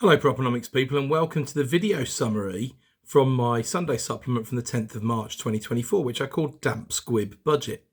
Hello Proponomics people, and welcome to the video summary from my Sunday supplement from the 10th of March 2024, which I called Damp Squib Budget,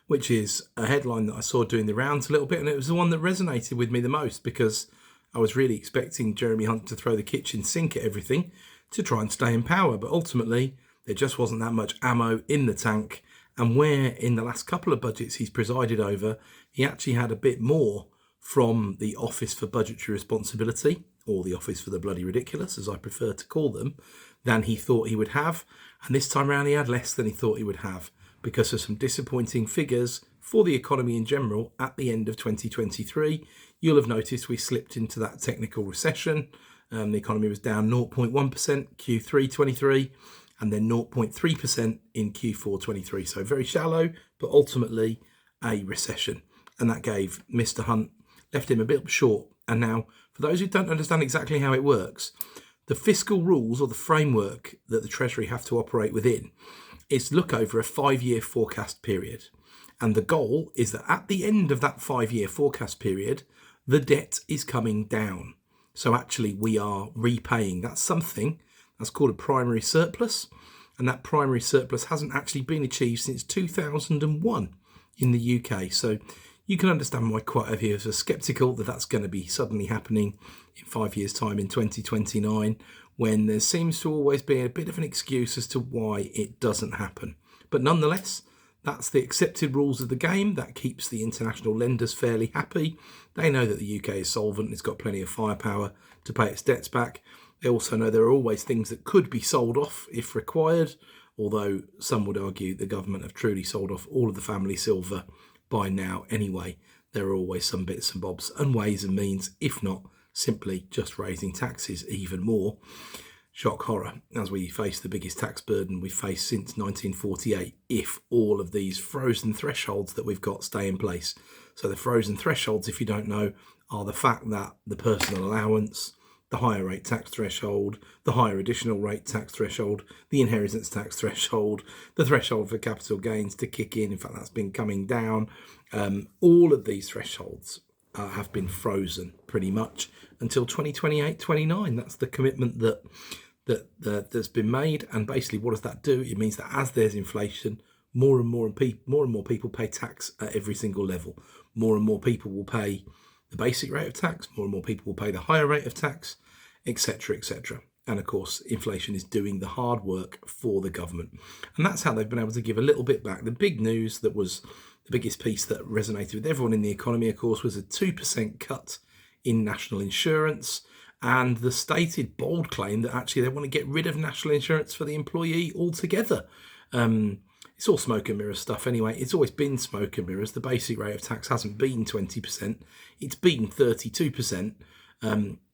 which is a headline that I saw doing the rounds a little bit, and it was the one that resonated with me the most because I was really expecting Jeremy Hunt to throw the kitchen sink at everything to try and stay in power, but ultimately there just wasn't that much ammo in the tank, and where in the last couple of budgets he's presided over, he actually had a bit more from the Office for Budgetary Responsibility, or the Office for the Bloody Ridiculous, as I prefer to call them, than he thought he would have. And this time around he had less than he thought he would have because of some disappointing figures for the economy in general at the end of 2023. You'll have noticed we slipped into that technical recession. The economy was down 0.1% Q3 23 and then 0.3% in Q4 23. So very shallow, but ultimately a recession. And that gave Mr. Hunt, left him a bit short. And now, for those who don't understand exactly how it works, the fiscal rules or the framework that the Treasury have to operate within is to look over a 5-year forecast period. And the goal is that at the end of that 5-year forecast period, the debt is coming down. So actually we are repaying. That's something that's called a primary surplus. And that primary surplus hasn't actually been achieved since 2001 in the UK. So you can understand why quite a few of us are sceptical that that's going to be suddenly happening in 5 years' time in 2029, when there seems to always be a bit of an excuse as to why it doesn't happen. But nonetheless, that's the accepted rules of the game. That keeps the international lenders fairly happy. They know that the UK is solvent and it's got plenty of firepower to pay its debts back. They also know there are always things that could be sold off if required, although some would argue the government have truly sold off all of the family silver by now anyway. There are always some bits and bobs and ways and means, if not simply just raising taxes even more. Shock horror, as we face the biggest tax burden we've faced since 1948, if all of these frozen thresholds that we've got stay in place. So the frozen thresholds, if you don't know, are the fact that the personal allowance, the higher rate tax threshold, the higher additional rate tax threshold, the inheritance tax threshold, the threshold for capital gains to kick in. In fact, that's been coming down. All of these thresholds have been frozen pretty much until 2028-29. That's the commitment that's been made. And basically, what does that do? It means that as there's inflation, more and more people pay tax at every single level. More and more people will pay the basic rate of tax, more and more people will pay the higher rate of tax, etc., etc. And of course, inflation is doing the hard work for the government. And that's how they've been able to give a little bit back. The big news that was the biggest piece that resonated with everyone in the economy, of course, was a 2% cut in national insurance and the stated bold claim that actually they want to get rid of national insurance for the employee altogether. It's all smoke and mirrors stuff anyway. It's always been smoke and mirrors. The basic rate of tax hasn't been 20%. It's been 32%.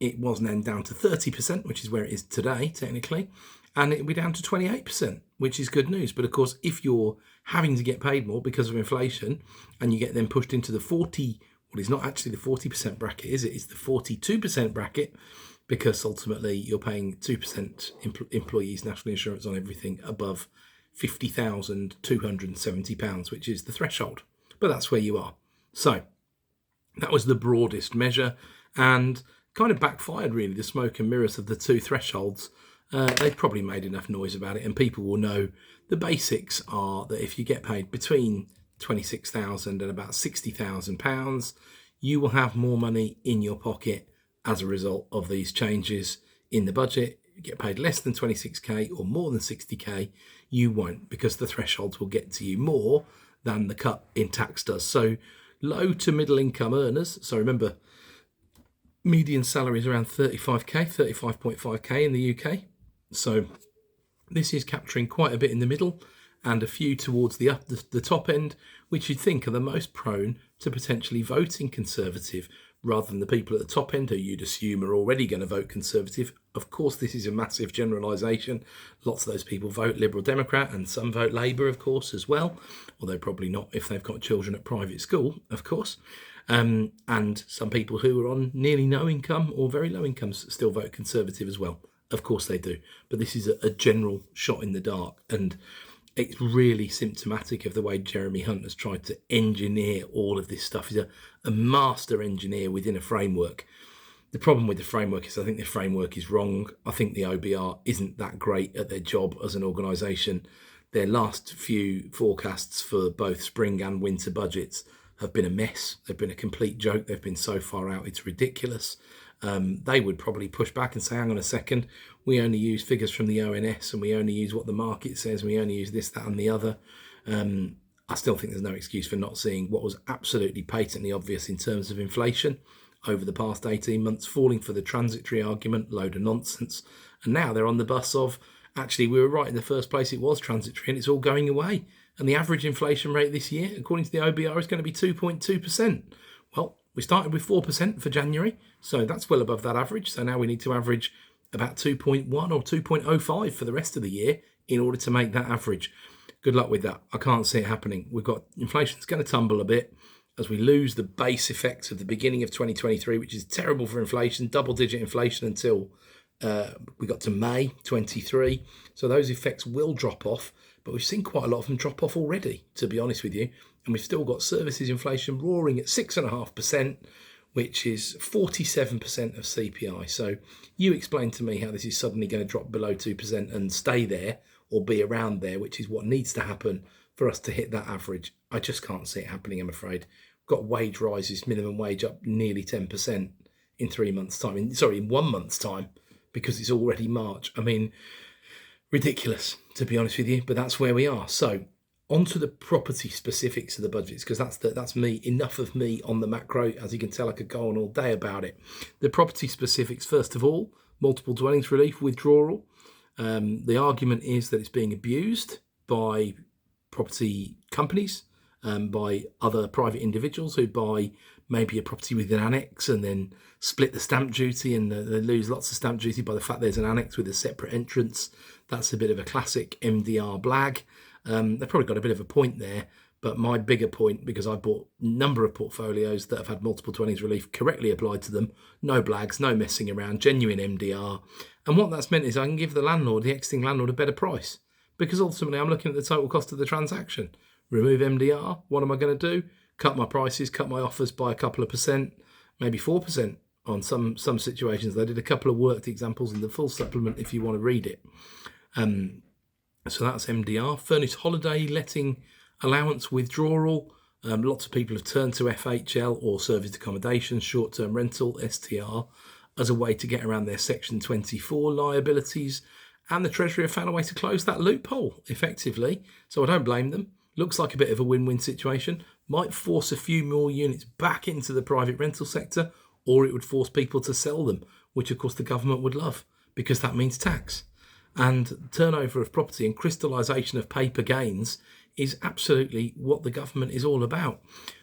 It was then down to 30%, which is where it is today, technically. And it'll be down to 28%, which is good news. But of course, if you're having to get paid more because of inflation and you get then pushed into the 40, well, it's not actually the 40% bracket, is it? It's the 42% bracket, because ultimately you're paying 2% employees' national insurance on everything above £50,270, which is the threshold. But that's where you are. So that was the broadest measure and kind of backfired, really, the smoke and mirrors of the two thresholds. They've probably made enough noise about it, and people will know the basics are that if you get paid between £26,000 and about £60,000, you will have more money in your pocket as a result of these changes in the budget. You get paid less than 26k or more than 60k, you won't, because the thresholds will get to you more than the cut in tax does. So low to middle income earners, so remember, median salary is around 35k, 35.5k in the UK. So this is capturing quite a bit in the middle and a few towards the top end, which you'd think are the most prone to potentially voting Conservative, rather than the people at the top end who you'd assume are already going to vote Conservative. Of course, this is a massive generalisation. Lots of those people vote Liberal Democrat and some vote Labour, of course, as well, although probably not if they've got children at private school, of course. And some people who are on nearly no income or very low incomes still vote Conservative as well. Of course they do. But this is a general shot in the dark, and it's really symptomatic of the way Jeremy Hunt has tried to engineer all of this stuff. He's a master engineer within a framework. The problem with the framework is I think the framework is wrong. I think the OBR isn't that great at their job as an organisation. Their last few forecasts for both spring and winter budgets have been a mess. They've been a complete joke. They've been so far out, it's ridiculous. They would probably push back and say, hang on a second, we only use figures from the ONS and we only use what the market says, and we only use this, that and the other. I still think there's no excuse for not seeing what was absolutely patently obvious in terms of inflation over the past 18 months, falling for the transitory argument, load of nonsense. And now they're on the bus of, actually, we were right in the first place, it was transitory and it's all going away. And the average inflation rate this year, according to the OBR, is going to be 2.2%. Well, we started with 4% for January, so that's well above that average. So now we need to average about 2.1 or 2.05 for the rest of the year in order to make that average. Good luck with that. I can't see it happening. We've got inflation's going to tumble a bit as we lose the base effects of the beginning of 2023, which is terrible for inflation, double-digit inflation until we got to May 23. So those effects will drop off, but we've seen quite a lot of them drop off already, to be honest with you. And we've still got services inflation roaring at 6.5%, which is 47% of CPI. So you explain to me how this is suddenly going to drop below 2% and stay there or be around there, which is what needs to happen for us to hit that average. I just can't see it happening, I'm afraid. Got wage rises, minimum wage up nearly 10% in 3 months' time. In 1 month's time, because it's already March. I mean, ridiculous, to be honest with you, but that's where we are. So onto the property specifics of the budgets, because that's me, enough of me on the macro. As you can tell, I could go on all day about it. The property specifics, first of all, multiple dwellings relief withdrawal. The argument is that it's being abused by property companies, by other private individuals who buy maybe a property with an annex and then split the stamp duty, and they lose lots of stamp duty by the fact there's an annex with a separate entrance. That's a bit of a classic MDR blag. They've probably got a bit of a point there, but my bigger point, because I bought a number of portfolios that have had multiple dwellings relief correctly applied to them, no blags, no messing around, genuine MDR. And what that's meant is I can give the landlord, the exiting landlord, a better price, because ultimately I'm looking at the total cost of the transaction. Remove MDR, what am I going to do? Cut my prices, cut my offers by a couple of percent, maybe 4% on some situations. They did a couple of worked examples in the full supplement if you want to read it. So that's MDR. Furnished holiday letting allowance withdrawal. Lots of people have turned to FHL or serviced accommodation, short-term rental, STR, as a way to get around their Section 24 liabilities. And the Treasury have found a way to close that loophole effectively. So I don't blame them. Looks like a bit of a win-win situation. Might force a few more units back into the private rental sector, or it would force people to sell them, which of course the government would love, because that means tax. And turnover of property and crystallisation of paper gains is absolutely what the government is all about.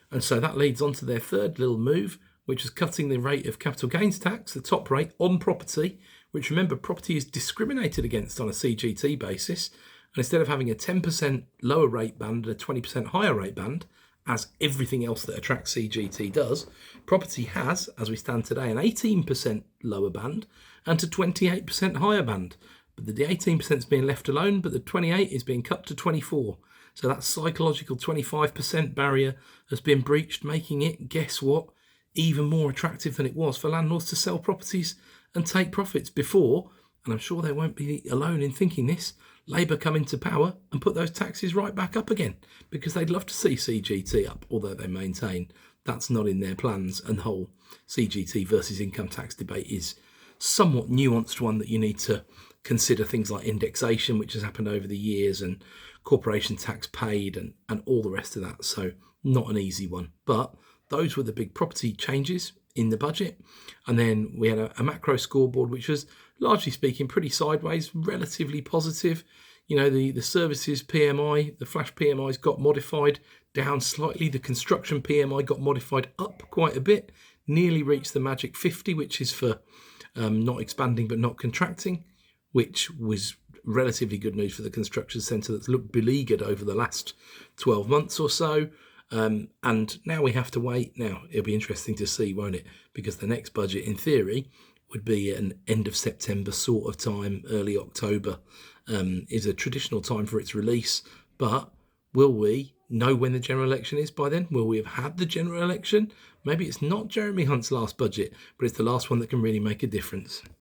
And so that leads on to their third little move, which is cutting the rate of capital gains tax, the top rate on property, which, remember, property is discriminated against on a CGT basis. And instead of having a 10% lower rate band and a 20% higher rate band, as everything else that attracts CGT does, property has, as we stand today, an 18% lower band and a 28% higher band. But the 18% is being left alone, but the 28 is being cut to 24. So that psychological 25% barrier has been breached, making it, guess what, even more attractive than it was for landlords to sell properties and take profits before, and I'm sure they won't be alone in thinking this, Labour come into power and put those taxes right back up again, because they'd love to see CGT up, although they maintain that's not in their plans, and the whole CGT versus income tax debate is somewhat nuanced one that you need to consider things like indexation, which has happened over the years, and corporation tax paid and all the rest of that. So not an easy one. But those were the big property changes in the budget. And then we had a macro scoreboard, which was, largely speaking, pretty sideways, relatively positive. You know, the services PMI, the flash PMIs got modified down slightly. The construction PMI got modified up quite a bit, nearly reached the magic 50, which is for not expanding but not contracting, which was relatively good news for the construction centre that's looked beleaguered over the last 12 months or so. And now we have to wait. Now, it'll be interesting to see, won't it? Because the next budget, in theory, would be an end of September sort of time, early October, is a traditional time for its release. But will we know when the general election is by then? Will we have had the general election maybe it's not Jeremy Hunt's last budget, but it's the last one that can really make a difference.